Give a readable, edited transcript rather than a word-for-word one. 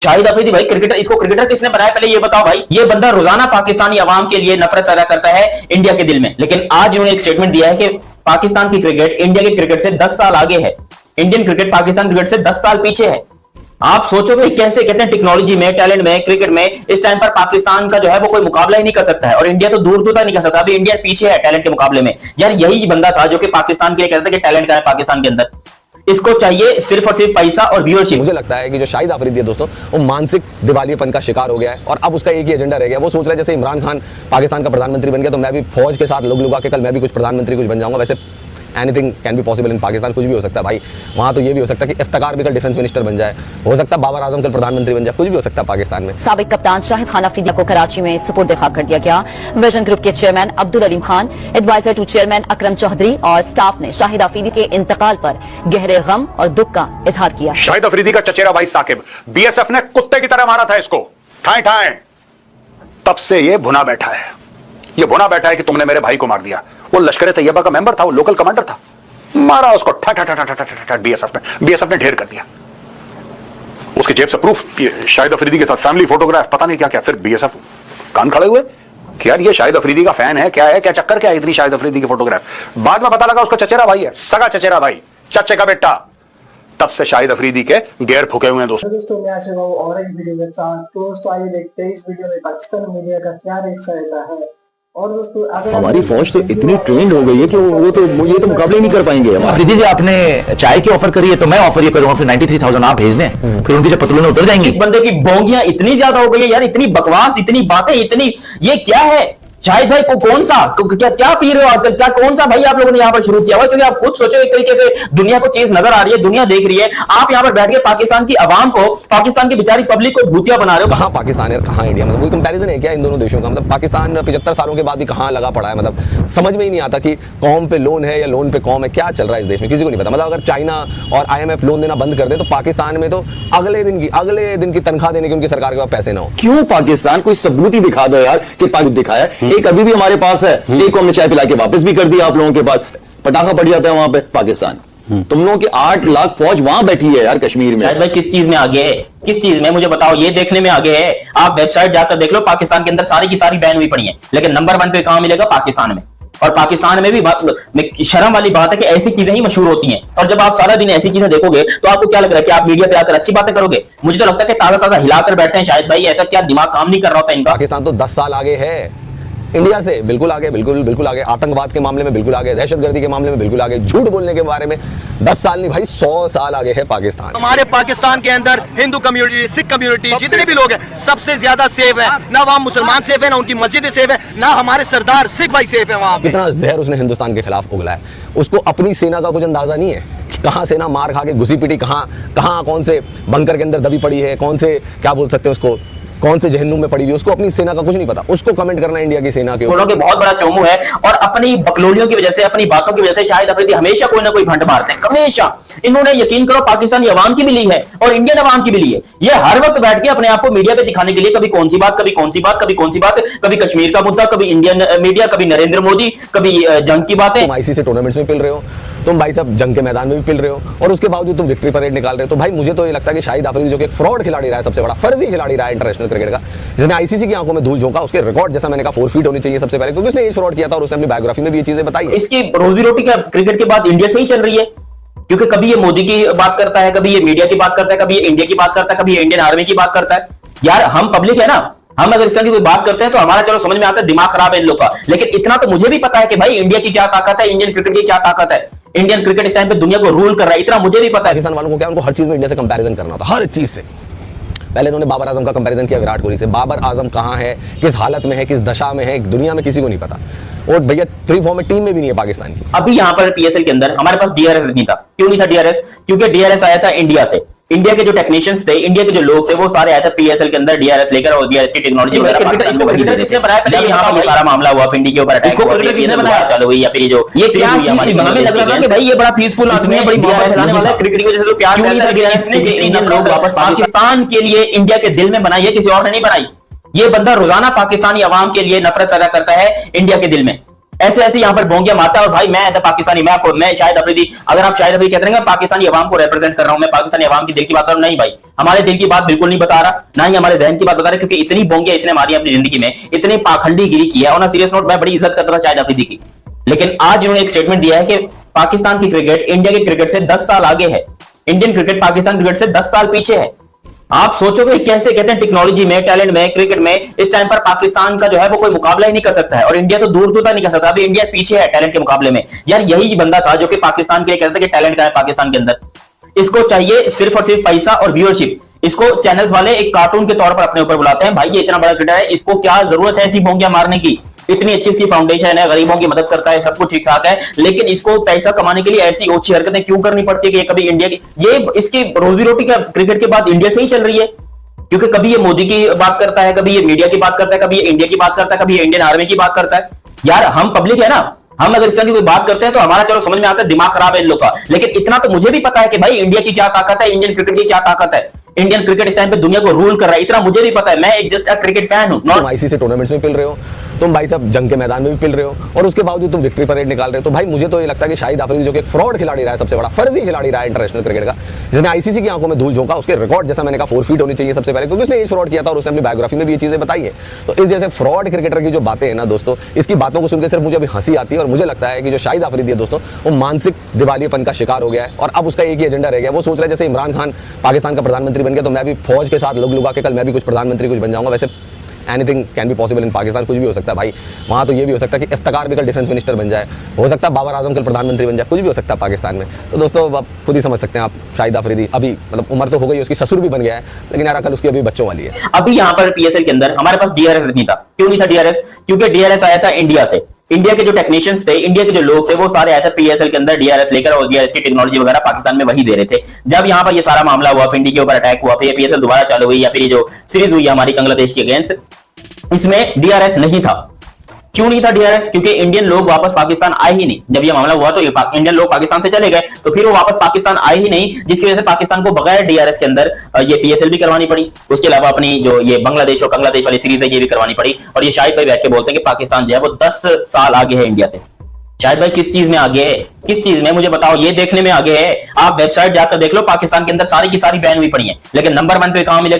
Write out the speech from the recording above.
शाहिद अफरीदी भाई क्रिकेटर, इसको क्रिकेटर किसने बनाया पहले ये बताओ भाई। ये बंदा रोजाना पाकिस्तानी अवाम के लिए नफरत पैदा करता है इंडिया के दिल में। लेकिन आज इन्होंने एक स्टेटमेंट दिया है कि पाकिस्तान की क्रिकेट इंडिया के क्रिकेट से 10 साल आगे है, इंडियन क्रिकेट पाकिस्तान क्रिकेट से 10 साल पीछे है। आप सोचोगे कैसे, कहते हैं टेक्नोलॉजी में, टैलेंट में, क्रिकेट में इस टाइम पर पाकिस्तान का जो है वो कोई मुकाबला ही नहीं कर सकता है, और इंडिया तो दूर दूर तक नहीं कर सकता। अभी इंडिया पीछे है टैलेंट के मुकाबले में। यार यही बंदा था जो कि पाकिस्तान के लिए कहता था कि टैलेंट का है पाकिस्तान के अंदर। इसको चाहिए सिर्फ और सिर्फ पैसा और व्यूअरशिप। मुझे लगता है कि जो शाहिद अफरीदी है दोस्तों, वो मानसिक दिवालियेपन का शिकार हो गया है और अब उसका एक ही एजेंडा रह गया। वो सोच रहा है जैसे इमरान खान पाकिस्तान का प्रधानमंत्री बन गया तो मैं भी फौज के साथ लोग लुगा के कल मैं भी कुछ प्रधानमंत्री कुछ बन जाऊंगा। वैसे anything can be possible in Pakistan, कुछ भी हो सकता है भाई। वहाँ तो ये भी हो सकता है कि इफ्तिकार भी कल डिफेंस मिनिस्टर बन जाए, हो सकता है बाबर आजम कल प्रधानमंत्री बन जाए, कुछ भी हो सकता है पाकिस्तान में। साबिक कप्तान शाहिद खान अफरीदी को कराची में सुपुर्द खाक कर दिया गया। विजन ग्रुप के chairman Abdul Aleem Khan, adviser to chairman Akram Chaudhry और स्टाफ ने शाहिद अफरीदी के इंतकाल पर गहरे गम और दुख का इजहार किया। शाहिद अफरीदी का चचेरा भाई साकिब, बीएसएफ ने कुत्ते की तरह मारा था इसको, ठाए ठाए। तब से ये भुना बैठा है, ये भुना बैठा है कि तुमने मेरे भाई को मार दिया। वो लश्कर तैयबा का मेंबर था, वो लोकल कमांडर था, मारा उसको बीएसएफ ने ढेर कर दिया। उसकी जेब से प्रूफ, शाहिद अफरीदी के साथ फैमिली फोटोग्राफ, पता नहीं क्या क्या। फिर बीएसएफ कान खड़े हुए कि यार ये शाहिद अफरीदी का फैन है, क्या है, क्या चक्कर क्या है इतनी शाहिद अफरीदी की फोटोग्राफ। बाद में पता लगा उसका चचेरा भाई है, सगा चचेरा भाई, चचे का बेटा। तब से शाहिद अफरीदी के गैर फुके हुए हैं दोस्तों। मैं आशिक हूं और एक वीडियो के साथ। दोस्तों आइए देखते हैं इस वीडियो में पाकिस्तान मीडिया का क्या रिएक्शन रहता है। और दोस्तों हमारी फौज तो इतनी ट्रेंड हो गई है कि वो तो ये तो मुकाबले ही नहीं कर पाएंगे। अफरीदी जी आपने चाय की ऑफर करी है तो मैं ऑफर ये करूंगा, फिर 93,000 आप भेज दें, फिर उनकी जो पतलून उतर जाएंगी। इस बंदे की बोंगियां इतनी ज्यादा हो गई है यार, इतनी बकवास, इतनी बातें, इतनी, ये क्या है शाहिद भाई को कौन सा क्या पी रहे हो आजकल, क्या कौन सा भाई आप लोगों ने यहाँ पर शुरू किया हुआ? क्योंकि आप खुद सोचो एक तरीके से दुनिया को चीज नजर आ रही है, दुनिया देख रही है, आप यहाँ पर बैठ के पाकिस्तान की आवाम को, पाकिस्तान की बेचारी पब्लिक को भूतिया बना रहे हो। कहाँ पाकिस्तान है, कहाँ इंडिया, मतलब कोई कंपैरिजन है क्या इन दोनों देशों का? मतलब पाकिस्तान 75 सालों के बाद भी कहाँ लगा पड़ा है, मतलब समझ में ही नहीं आता कि कौम पे लोन है या लोन पे कौम है, क्या चल रहा है इस देश में किसी को नहीं पता। मतलब अगर चाइना और IMF लोन देना बंद कर दे तो पाकिस्तान में तो अगले दिन की तनख्वाह देने की उनकी सरकार के पास पैसे ना हो। क्यों पाकिस्तान कोई सबूत ही दिखा दो यार कि पाकिस्तान दिखाया। एक अभी भी हमारे पास है, एक को हमने चाय पिला के वापस भी कर दिया आप लोगों के पास, पटाखा पड़ जाता है वहां पे पाकिस्तान। तुम लोगों की 8 लाख फौज वहां बैठी है यार कश्मीर में। भाई किस चीज में आगे है, किस चीज में मुझे बताओ, ये देखने में आगे है। आप वेबसाइट जाकर देख लो, पाकिस्तान के अंदर सारी की सारी बैन हुई पड़ी है, लेकिन नंबर 1 पे कहां मिलेगा? पाकिस्तान में। और पाकिस्तान में भी शर्म वाली बात है कि ऐसी चीजें ही मशहूर होती हैं। और जब आप सारा दिन ऐसी चीजें देखोगे तो आपको क्या लग रहा है कि आप मीडिया पे आकर अच्छी बातें करोगे? मुझे तो लगता है कि ताजा ताजा हिलाकर बैठते हैं शायद भाई, ऐसा क्या दिमाग काम नहीं कर रहा होता इनका? पाकिस्तान तो 10 साल आगे है इंडिया से, बिल्कुल आगे, बिल्कुल आगे। आतंकवाद के मामले में बिल्कुल आगे, दहशतगर्दी के मामले में बिल्कुल आगे, झूठ बोलने के बारे में 10 साल नहीं भाई 100 साल आगे है पाकिस्तान। हमारे पाकिस्तान के अंदर हिंदू कम्युनिटी, सिख कम्युनिटी, जितने भी लोग हैं सबसे ज्यादा सेफ है। ना वहाँ मुसलमान सेफ है, ना उनकी मस्जिद सेफ है, ना हमारे सरदार सिख भाई सेफ है वहाँ। कितना जहर उसने हिंदुस्तान के खिलाफ उगला है, उसको अपनी सेना का कुछ अंदाजा नहीं है कि कहाँ सेना मार खा के घुसी पिटी, कहाँ कौन से बंकर के अंदर दबी पड़ी है, कौन से क्या बोल सकते हैं उसको, कौन से जहन्नुम में पड़ी हुई, उसको अपनी सेना का कुछ नहीं पता। उसको कमेंट करना इंडिया की सेना के ऊपर बहुत बड़ा चोमू है, और अपनी बकलोलियों की वजह से, अपनी बातों की वजह से शाहिद अफरीदी हमेशा कोई ना कोई भंड मारते हैं, हमेशा। इन्होंने यकीन करो पाकिस्तानी अवाम की भी ली है और इंडियन अवाम की भी ली है। ये हर वक्त बैठ के अपने आप को मीडिया पे दिखाने के लिए कभी कौन सी बात, कभी कौन सी बात, कभी कौन सी बात, कभी कश्मीर का मुद्दा, कभी इंडियन मीडिया, कभी नरेंद्र मोदी, कभी जंग की बातें। तुम ICC टूर्नामेंट्स में पिल रहे हो, तुम भाई साहब जंग के मैदान में भी पिल रहे हो, और उसके बावजूद तुम विक्ट्री परेड निकाल रहे हो। तो भाई मुझे तो ये लगता है कि शाहिद अफरीदी जो कि एक फ्रॉड खिलाड़ी रहा है, सबसे बड़ा फर्जी खिलाड़ी रहा है इंटरनेशनल क्रिकेट का, जिसने ICC की आंखों में धूल झोंका, उसके रिकॉर्ड जैसा मैंने कहा 4 फीट होनी चाहिए सबसे पहले, क्योंकि उसने ये फ्रॉड किया था और उसने अपनी बायोग्राफी में भी ये चीजें बताई। इसकी रोजी रोटी क्या क्रिकेट के बाद इंडिया से ही चल रही है, क्योंकि कभी ये मोदी की बात करता है, कभी ये मीडिया की बात करता है, कभी ये इंडिया की बात करता है, कभी ये इंडियन आर्मी की बात करता है। यार हम पब्लिक है ना, हम अगर इस तरह की कोई बात करते हैं तो हमारा चलो समझ में आता है दिमाग खराब है इन लोग का, लेकिन इतना तो मुझे भी पता है कि भाई इंडिया की क्या ताकत है, इंडियन क्रिकेट की क्या ताकत है। इंडियन क्रिकेट इस टाइम पे दुनिया को रूल कर रहा है, इतना मुझे भी पता है। पाकिस्तान वालों को क्या, उनको हर चीज में इंडिया से कंपैरिजन करना होता है, हर चीज से। पहले इन्होंने बाबर आजम का कंपैरिजन किया विराट कोहली से। बाबर आजम कहाँ है, किस हालत में है, किस दशा में है, दुनिया में किसी को नहीं पता। और भैया 3 फॉर्म में टीम में भी नहीं है पाकिस्तान की। अभी यहाँ पर PSL के अंदर हमारे पास DRS नहीं था। क्यों नहीं था DRS? क्योंकि DRS आया था इंडिया से। इंडिया के जो टेक्नीशियंस थे, इंडिया के जो लोग थे, वो सारे आए थे PSL के अंदर DRS लेकर, और DRS की टेक्नोलॉजी किसने बनाया? पहले यहाँ पर सारा मामला हुआ पिंडी के ऊपर, इसको किसने बनाया? चलो या फिर जो ये क्या चीज हमें लग रहा था कि भाई ये बड़ा पीसफुल आदमी है, बड़ी DRS चलाने वाला है, क्रिकेट की वजह से तो प्यार करता है। इसने इंडियन लोग वापस पाकिस्तान के लिए इंडिया के दिल में बनाई है, किसी और ने नहीं बनाई। ये बंदा रोजाना पाकिस्तानी अवाम के लिए नफरत पैदा करता है इंडिया के दिल में। ऐसे ऐसे यहां पर बोंगिया मारता है। और भाई मैं पाकिस्तानी, मैं शाहिद अफरीदी, अगर आप शाहिद अफरीदी कहते हैं पाकिस्तानी अवाम को रिप्रेजेंट कर रहा हूं, मैं पाकिस्तानी अवाम की दिल की बात कर रहा हूं, नहीं भाई, हमारे दिल की बात बिल्कुल नहीं बता रहा, ना ही हमारे जहन की बात बता रहा, क्योंकि इतनी बोंगिया इसने मारी अपनी जिंदगी में, इतनी पाखंडी गिरी की है। और ना सीरियस नोट, मैं बड़ी इज्जत करता था शाहिद अफरीदी की, लेकिन आज इन्होंने एक स्टेटमेंट दिया है कि पाकिस्तान की क्रिकेट इंडिया के क्रिकेट से 10 साल आगे है, इंडियन क्रिकेट पाकिस्तान क्रिकेट से 10 साल पीछे है। आप सोचोगे कैसे, कहते हैं टेक्नोलॉजी में, टैलेंट में, क्रिकेट में इस टाइम पर पाकिस्तान का जो है वो कोई मुकाबला ही नहीं कर सकता है, और इंडिया तो दूर दूर तक नहीं कर सकता। अभी इंडिया पीछे है टैलेंट के मुकाबले में। यार यही बंदा था जो कि पाकिस्तान के लिए कहता था कि टैलेंट का है पाकिस्तान के अंदर, इसको चाहिए सिर्फ और सिर्फ पैसा और व्यूअरशिप। इसको चैनल वाले एक कार्टून के तौर पर अपने ऊपर बुलाते हैं, भाई ये इतना बड़ा क्रिकेटर है, इसको क्या जरूरत है ऐसी बोंगियां मारने की, इतनी अच्छी इसकी फाउंडेशन है, गरीबों की मदद करता है, सब कुछ ठीक ठाक है, लेकिन इसको पैसा कमाने के लिए ऐसी ओछी हरकतें क्यों करनी पड़ती है कि कभी इंडिया की, ये इसकी रोजी रोटी का क्रिकेट के बाद इंडिया से ही चल रही है। क्योंकि कभी ये मोदी की बात करता है, कभी ये मीडिया की बात करता है, कभी ये इंडिया की बात करता है, कभी ये इंडियन आर्मी की बात करता है। यार हम पब्लिक है ना, हम अगर इस तरह की कोई बात करते हैं तो हमारा चलो समझ में आता है दिमाग खराब है इन लोग का, लेकिन इतना तो मुझे भी पता है कि भाई इंडिया की क्या ताकत है, इंडियन क्रिकेट की क्या ताकत है, इंडियन क्रिकेट इस टाइम पे दुनिया को रूल कर रहा है, इतना मुझे भी पता है। मैं एक जस्ट क्रिकेट फैन हूं। तुम आईसीसी टूर्नामेंट्स में पिल रहे हो, तुम भाई साहब जंग के मैदान में भी पिल रहे हो, और उसके बावजूद तुम विक्ट्री परेड निकाल रहे हो। तो भाई मुझे तो ये लगता है कि शाहिद अफरीदी जो कि एक फ्रॉड खिलाड़ी रहा है, सबसे बड़ा फर्जी खिलाड़ी रहा है इंटरनेशनल क्रिकेट का, जिसने आईसीसी की आंखों में धूल झोंका, उसके रिकॉर्ड जैसा मैंने कहा 4 फीट होनी चाहिए सबसे पहले, क्योंकि उसने एज फ्रॉड किया था और उसने अपनी बायोग्राफी में भी ये चीजें बताई है। तो इस जैसे फ्रॉड क्रिकेटर की जो बातें हैं ना दोस्तों, इसकी बातों को सुनकर सिर्फ मुझे अभी हंसी आती है, और मुझे लगता है कि जो शाहिद अफरीदी है दोस्तों, वो मानसिक दिवालियेपन का शिकार हो गया है, और अब उसका एक ही एजेंडा रह गया। वो सोच रहा है जैसे इमरान खान पाकिस्तान का प्रधानमंत्री बन गया तो मैं भी फौज के साथ लोग लुगा के कल मैं भी कुछ प्रधानमंत्री कुछ बन जाऊंगा। वैसे anything can be possible in Pakistan, कुछ भी हो सकता है भाई। वहाँ तो ये भी हो सकता है कि इफ्तिकार भी कल डिफेंस मिनिस्टर बन जाए, हो सकता है बाबर आजम कल प्रधानमंत्री बन जाए, कुछ भी हो सकता है पाकिस्तान में। तो दोस्तों आप खुद ही समझ सकते हैं, आप शाहिद अफरीदी अभी मतलब उम्र तो हो गई, उसकी ससुर भी बन गया है, लेकिन यार अकल उसकी अभी बच्चों वाली है। अभी यहाँ पर पीएसएल के अंदर हमारे पास डीआरएस नहीं था। क्यों नहीं था डीआरएस? क्योंकि डीआरएस आया था इंडिया से। इंडिया के जो टेक्नीशियंस थे, इंडिया के जो लोग थे, वो सारे आए थे पीएसएल के अंदर डीआरएस लेकर, और डीआरएस की टेक्नोलॉजी वगैरह पाकिस्तान में वही दे रहे थे। जब यहाँ पर ये सारा मामला हुआ, पिंडी के ऊपर अटैक हुआ, फिर पीएसएल दोबारा चालू हुई, या फिर ये जो सीरीज हुई हमारी बांग्लादेश के अगेंस्ट, इसमें डीआरएस नहीं था। क्यों नहीं था डीआरएस? क्योंकि इंडियन लोग वापस पाकिस्तान आए ही नहीं। जब ये मामला हुआ तो इंडियन लोग पाकिस्तान से चले गए, तो फिर वो वापस पाकिस्तान आए ही नहीं, जिसकी वजह से पाकिस्तान को बगैर डीआरएस के अंदर ये पीएसएल भी करवानी पड़ी। उसके अलावा अपनी जो ये बांग्लादेश और बांग्लादेश वाली सीरीज है ये भी करवानी पड़ी। और ये शाहिद भाई बैठ के बोलते हैं कि पाकिस्तान जो है वो 10 साल आगे है इंडिया से। शाहिद भाई किस चीज में आगे है? किस चीज में मुझे बताओ, ये देखने में आगे है। आप वेबसाइट जाकर देख लो, पाकिस्तान के अंदर सारी की सारी बैन हुई पड़ी है, लेकिन नंबर 1 पे कहां मिलेगा?